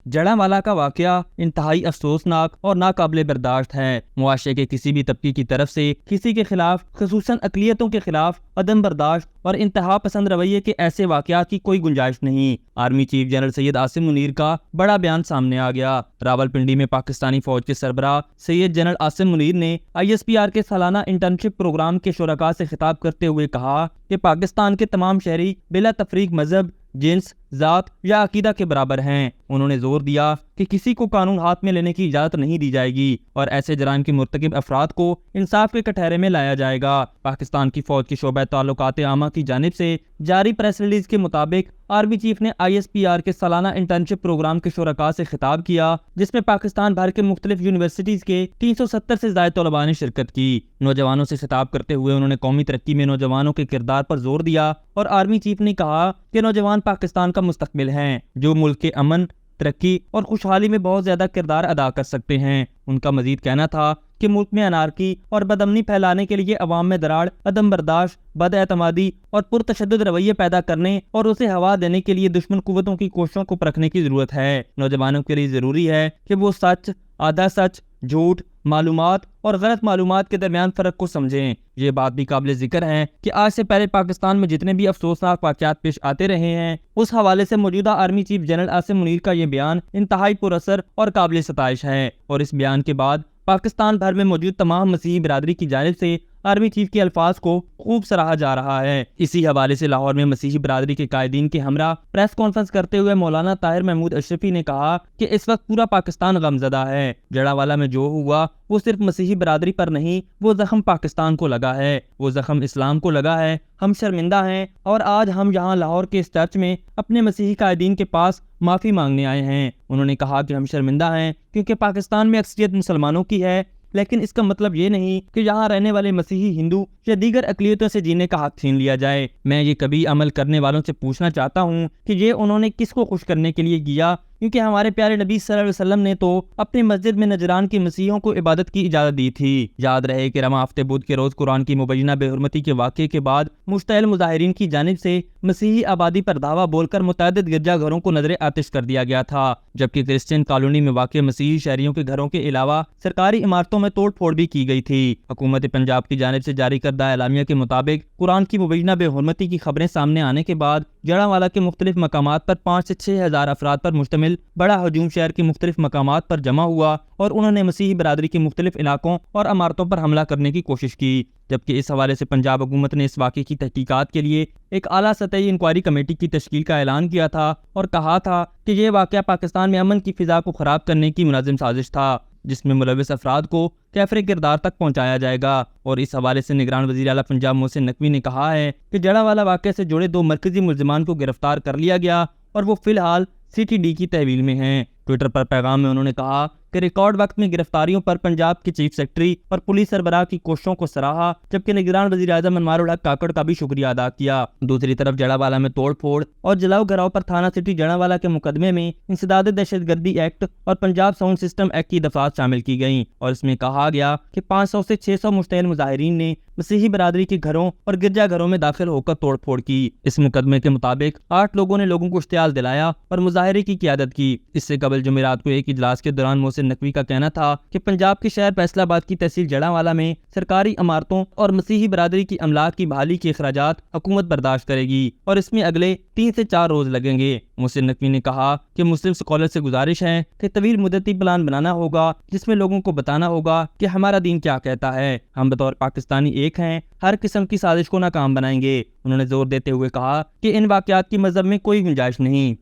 جڑاوالا کا واقعہ انتہائی افسوسناک اور ناقابل برداشت ہے۔ معاشرے کے کسی بھی طبقے کی طرف سے کسی کے خلاف، خصوصاً اقلیتوں کے خلاف عدم برداشت اور انتہا پسند رویے کے ایسے واقعات کی کوئی گنجائش نہیں۔ Army chief general Syed Asim Munir کا بڑا بیان سامنے آ گیا۔ راولپنڈی میں پاکستانی فوج کے سربراہ سید جنرل عاصم منیر نے ISPR کے سالانہ انٹرنشپ پروگرام کے شرکاء سے خطاب کرتے ہوئے کہا کہ پاکستان کے تمام شہری بلا تفریق مذہب، جنس، ذات یا عقیدہ کے برابر ہیں۔ انہوں نے زور دیا کہ کسی کو قانون ہاتھ میں لینے کی اجازت نہیں دی جائے گی اور ایسے جرائم کے مرتکب افراد کو انصاف کے کٹہرے میں لایا جائے گا۔ پاکستان کی فوج کے شعبہ تعلقات عامہ کی جانب سے جاری پریس ریلیز کے مطابق آرمی چیف نے ISPR کے سالانہ انٹرنشپ پروگرام کے شرکاء سے خطاب کیا، جس میں پاکستان بھر کے مختلف یونیورسٹیز کے 370 سے زائد طلباء نے شرکت کی۔ نوجوانوں سے خطاب کرتے ہوئے انہوں نے قومی ترقی میں نوجوانوں کے کردار پر زور دیا اور آرمی چیف نے کہا کہ نوجوان پاکستان کا مستقبل ہیں، جو ملک کے امن، ترقی اور خوشحالی میں بہت زیادہ کردار ادا کر سکتے ہیں۔ ان کا مزید کہنا تھا کہ ملک میں انارکی اور بدامنی پھیلانے کے لیے عوام میں دراڑ، عدم برداشت، بد اعتمادی اور پرتشدد رویے پیدا کرنے اور اسے ہوا دینے کے لیے دشمن قوتوں کی کوششوں کو پرکھنے کی ضرورت ہے۔ نوجوانوں کے لیے ضروری ہے کہ وہ سچ، آدھا سچ، جھوٹ، معلومات اور غلط معلومات کے درمیان فرق کو سمجھیں۔ یہ بات بھی قابل ذکر ہے کہ آج سے پہلے پاکستان میں جتنے بھی افسوسناک واقعات پیش آتے رہے ہیں، اس حوالے سے موجودہ army chief general Asim Munir کا یہ بیان انتہائی پر اثر اور قابل ستائش ہے، اور اس بیان کے بعد پاکستان بھر میں موجود تمام مسیحی برادری کی جانب سے آرمی چیف کے الفاظ کو خوب سراہا جا رہا ہے۔ اسی حوالے سے لاہور میں مسیحی برادری کے قائدین کے ہمراہ پریس کانفرنس کرتے ہوئے مولانا طاہر محمود اشرفی نے کہا کہ اس وقت پورا پاکستان غمزدہ ہے۔ جڑاوالا میں جو ہوا وہ صرف مسیحی برادری پر نہیں، وہ زخم پاکستان کو لگا ہے، وہ زخم اسلام کو لگا ہے۔ ہم شرمندہ ہیں اور آج ہم یہاں لاہور کے اس چرچ میں اپنے مسیحی قائدین کے پاس معافی مانگنے آئے ہیں۔ انہوں نے کہا کہ ہم شرمندہ ہیں کیونکہ پاکستان میں اکثریت مسلمانوں کی ہے، لیکن اس کا مطلب یہ نہیں کہ یہاں رہنے والے مسیحی، ہندو یا دیگر اقلیتوں سے جینے کا حق چھین لیا جائے۔ میں یہ کبھی عمل کرنے والوں سے پوچھنا چاہتا ہوں کہ یہ انہوں نے کس کو خوش کرنے کے لیے کیا، کیونکہ ہمارے پیارے نبی صلی اللہ علیہ وسلم نے تو اپنی مسجد میں نجران کی مسیحیوں کو عبادت کی اجازت دی تھی۔ یاد رہے کہ رواں ہفتے بدھ کے روز قرآن کی مبینہ بے حرمتی کے واقعے کے بعد مشتعل مظاہرین کی جانب سے مسیحی آبادی پر دعویٰ بول کر متعدد گرجا گھروں کو نظر آتش کر دیا گیا تھا، جبکہ کرسچین کالونی میں واقع مسیحی شہریوں کے گھروں کے علاوہ سرکاری عمارتوں میں توڑ پھوڑ بھی کی گئی تھی۔ حکومت پنجاب کی جانب سے جاری کردہ اعلامیہ کے مطابق قرآن کی مبینہ بے حرمتی کی خبریں سامنے آنے کے بعد جڑاوالا کے مختلف مقامات پر 5 سے 6 ہزار افراد پر مشتمل بڑا ہجوم شہر کے مختلف مقامات پر جمع ہوا اور انہوں نے مسیحی برادری کے مختلف علاقوں اور عمارتوں پر حملہ کرنے کی کوشش کی، جبکہ اس حوالے سے پنجاب حکومت نے اس واقعے کی تحقیقات کے لیے ایک اعلیٰ سطحی انکوائری کمیٹی کی تشکیل کا اعلان کیا تھا اور کہا تھا کہ یہ واقعہ پاکستان میں امن کی فضا کو خراب کرنے کی منظم سازش تھا، جس میں ملوث افراد کو کیفر کردار تک پہنچایا جائے گا۔ اور اس حوالے سے نگران وزیر اعلیٰ پنجاب محسن نقوی نے کہا ہے کہ جڑاوالا واقعے سے جڑے 2 مرکزی ملزمان کو گرفتار کر لیا گیا اور وہ فی الحال CTD کی تحویل میں ہیں۔ ٹویٹر پر پیغام میں انہوں نے کہا کہ ریکارڈ وقت میں گرفتاریوں پر پنجاب کے چیف سیکرٹری اور پولیس سربراہ کی کوششوں کو سراہا، جبکہ نگران وزیر اعظم انوار الحق کاکڑ کا بھی شکریہ ادا کیا۔ دوسری طرف جڑاوالا میں توڑ پھوڑ اور جلاؤ گھراؤ پر تھانہ سٹی جڑاوالا کے مقدمے میں انسداد دہشت گردی ایکٹ اور پنجاب ساؤنڈ سسٹم ایکٹ کی دفعات شامل کی گئیں، اور اس میں کہا گیا کہ 500 سے 600 مشتعل مظاہرین نے مسیحی برادری کے گھروں اور گرجا گھروں میں داخل ہو کر توڑ پھوڑ کی۔ اس مقدمے کے مطابق 8 لوگوں نے لوگوں کو اشتعال دلایا اور مظاہرے کی قیادت کی۔ اس سے قبل جمعرات کو ایک اجلاس کے دوران محسن نقوی کا کہنا تھا کہ پنجاب کے شہر فیصل آباد کی تحصیل جڑاوالا میں سرکاری عمارتوں اور مسیحی برادری کی املاک کی بحالی کے اخراجات حکومت برداشت کرے گی اور اس میں اگلے 3 سے 4 روز لگیں گے۔ محسن نقوی نے کہا کہ مسلم اسکالر سے گزارش ہے کہ طویل مدتی پلان بنانا ہوگا، جس میں لوگوں کو بتانا ہوگا کہ ہمارا دین کیا کہتا ہے، ہم بطور پاکستانی ایک ہیں، ہر قسم کی سازش کو ناکام بنائیں گے۔ انہوں نے زور دیتے ہوئے کہا کہ ان واقعات کی مذہب میں کوئی گنجائش نہیں۔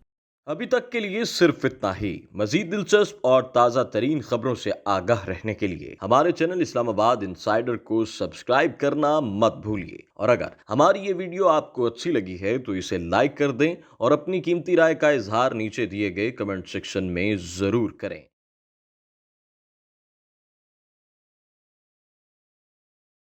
ابھی تک کے لیے صرف اتنا ہی۔ مزید دلچسپ اور تازہ ترین خبروں سے آگاہ رہنے کے لیے ہمارے چینل اسلام آباد انسائیڈر کو سبسکرائب کرنا مت بھولیے، اور اگر ہماری یہ ویڈیو آپ کو اچھی لگی ہے تو اسے لائک کر دیں اور اپنی قیمتی رائے کا اظہار نیچے دیے گئے کمنٹ سیکشن میں ضرور کریں۔